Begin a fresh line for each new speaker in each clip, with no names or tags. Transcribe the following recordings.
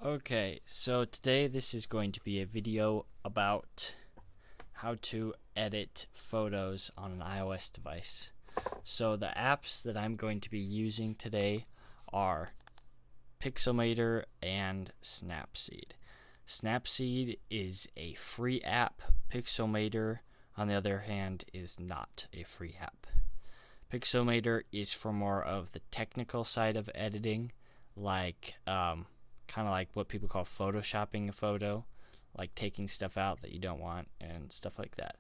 Okay, so today this is going to be a video about how to edit photos on an iOS device. So the apps that I'm going to be using today are Pixelmator and Snapseed. Snapseed is a free app. Pixelmator, on the other hand, is not a free app. Pixelmator is for more of the technical side of editing, like kind of like what people call photoshopping a photo, like taking stuff out that you don't want and stuff like that.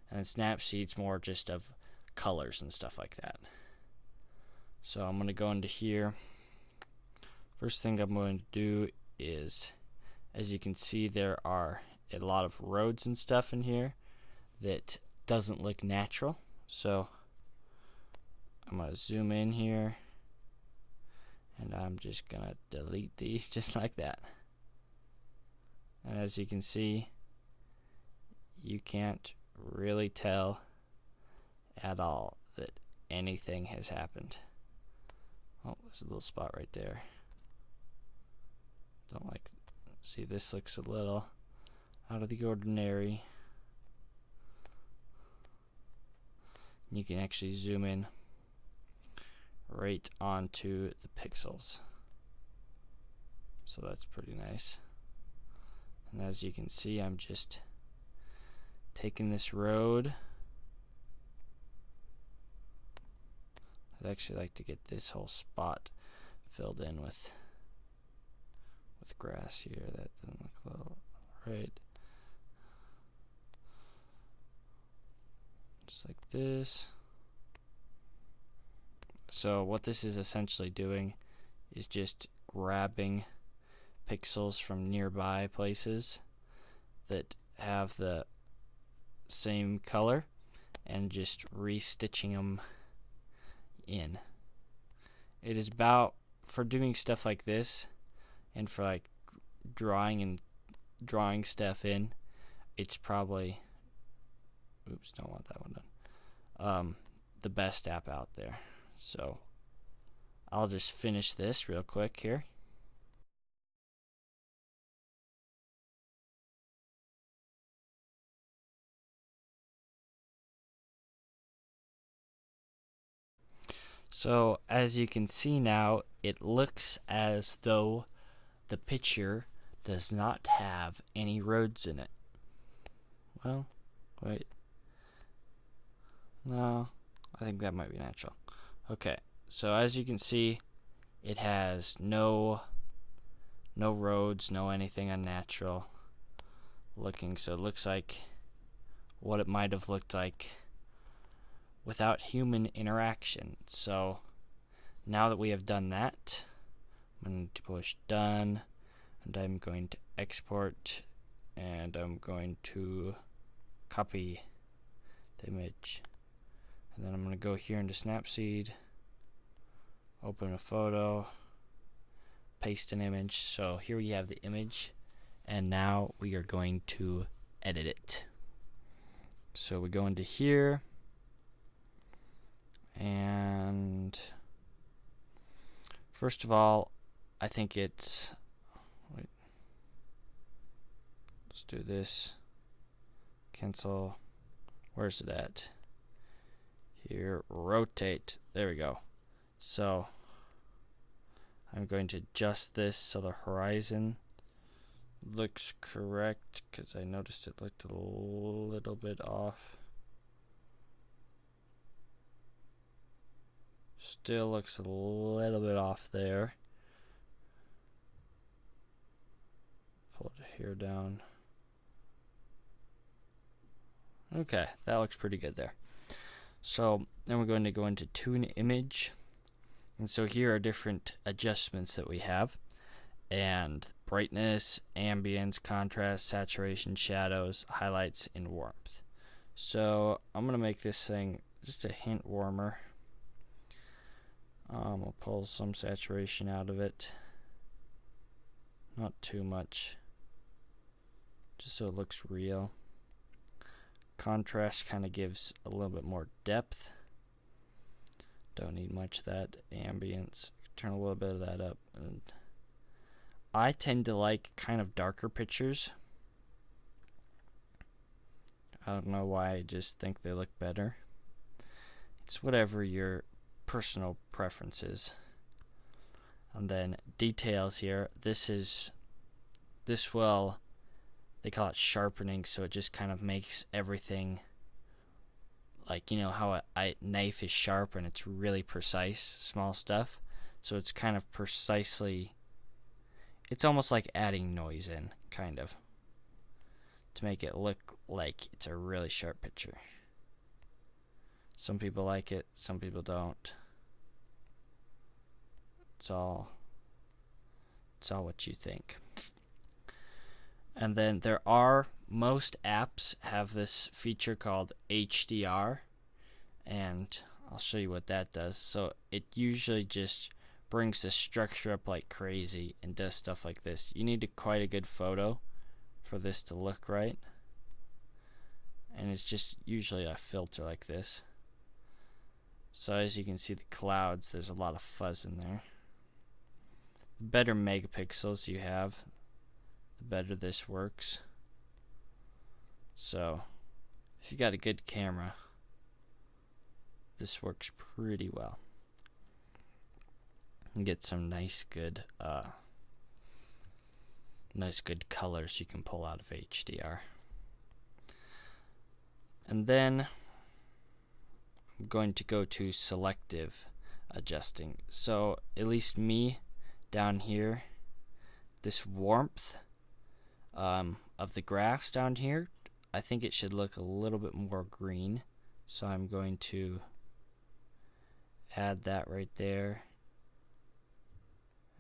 And then Snapseed's more just of colors and stuff like that. So I'm going to go into here. First thing I'm going to do is, as you can see, there are a lot of roads and stuff in here that doesn't look natural. So I'm going to zoom in here, and I'm just going to delete these just like that. And as you can see, you can't really tell at all that anything has happened. Oh, there's a little spot right there. Don't like, see, this looks a little out of the ordinary. You can actually zoom in right onto the pixels. So that's pretty nice. And as you can see, I'm just taking this road. I'd actually like to get this whole spot filled in with grass here. That doesn't look a little right. Just like this. So what this is essentially doing is just grabbing pixels from nearby places that have the same color and just restitching them in. It is about, for doing stuff like this and for like drawing stuff in, it's probably, oops, don't want that one done, the best app out there. So I'll just finish this real quick here. So as you can see now, it looks as though the picture does not have any roads in it. Well, wait. No, I think that might be natural. Okay, so as you can see, it has no roads, no anything unnatural looking. So it looks like what it might have looked like without human interaction. So now that we have done that, I'm going to push done, and I'm going to export, and I'm going to copy the image, and then I'm going to go here into Snapseed, open a photo, paste an image. So here we have the image, and now we are going to edit it. So we go into here, and first of all, I think it's, wait, let's do this, cancel, where's it at? Here, rotate, there we go. So I'm going to adjust this so the horizon looks correct, because I noticed it looked a little bit off. Still looks a little bit off there. Pull it here down. Okay, that looks pretty good there. So then we're going to go into Tune Image. And so here are different adjustments that we have. And brightness, ambience, contrast, saturation, shadows, highlights, and warmth. So I'm going to make this thing just a hint warmer. I'll pull some saturation out of it. Not too much, just so it looks real. Contrast kind of gives a little bit more depth. Don't need much of that. Ambience, turn a little bit of that up. And I tend to like kind of darker pictures. I don't know why, I just think they look better. It's whatever your personal preference is. And then details here. This will, they call it sharpening, so it just kind of makes everything, like, you know how a knife is sharp and it's really precise, small stuff. So it's kind of precisely, it's almost like adding noise in, kind of, to make it look like it's a really sharp picture. Some people like it, some people don't. It's all what you think. And then most apps have this feature called HDR, and I'll show you what that does. So it usually just brings the structure up like crazy and does stuff like this. You need quite a good photo for this to look right, and it's just usually a filter like this. So as you can see, the clouds, there's a lot of fuzz in there. The better megapixels you have, the better this works. So if you got a good camera, this works pretty well. And get some nice good colors you can pull out of HDR. And then I'm going to go to selective adjusting. So at least me, down here, this warmth of the grass down here, I think it should look a little bit more green. So I'm going to add that right there.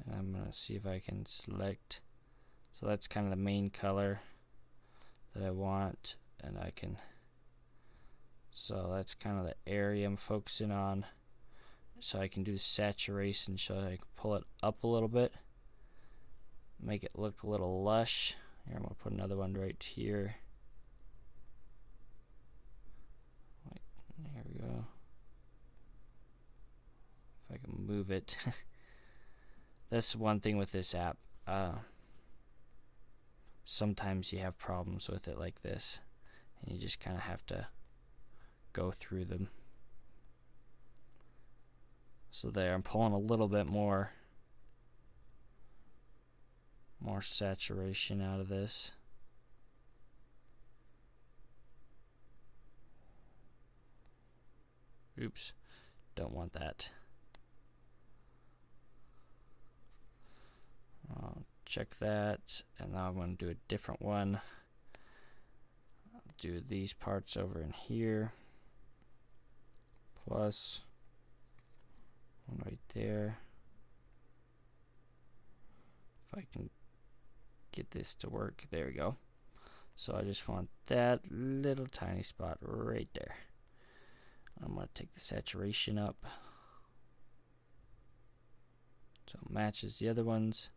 And I'm going to see if I can select. So that's kind of the main color that I want. And I can, so that's kind of the area I'm focusing on. So I can do saturation, so I can pull it up a little bit, make it look a little lush. Here, I'm going to put another one right here. There we go. If I can move it. That's one thing with this app. Sometimes you have problems with it like this, and you just kind of have to go through them. So there, I'm pulling a little bit more saturation out of this. Oops, don't want that. I'll check that, and now I'm going to do a different one. I'll do these parts over in here, plus one right there. If I can get this to work, there we go. So I just want that little tiny spot right there. I'm going to take the saturation up so it matches the other ones,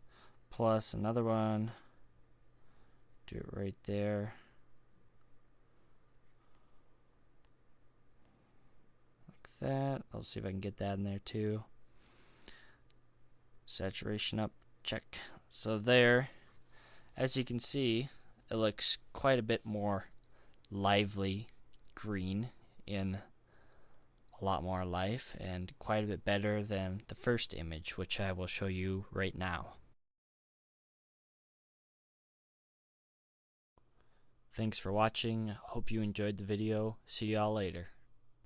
plus another one, do it right there. Like that. I'll see if I can get that in there too. Saturation up, check. So there, as you can see, it looks quite a bit more lively green in a lot more life, and quite a bit better than the first image, which I will show you right now. Thanks for watching. Hope you enjoyed the video. See y'all later.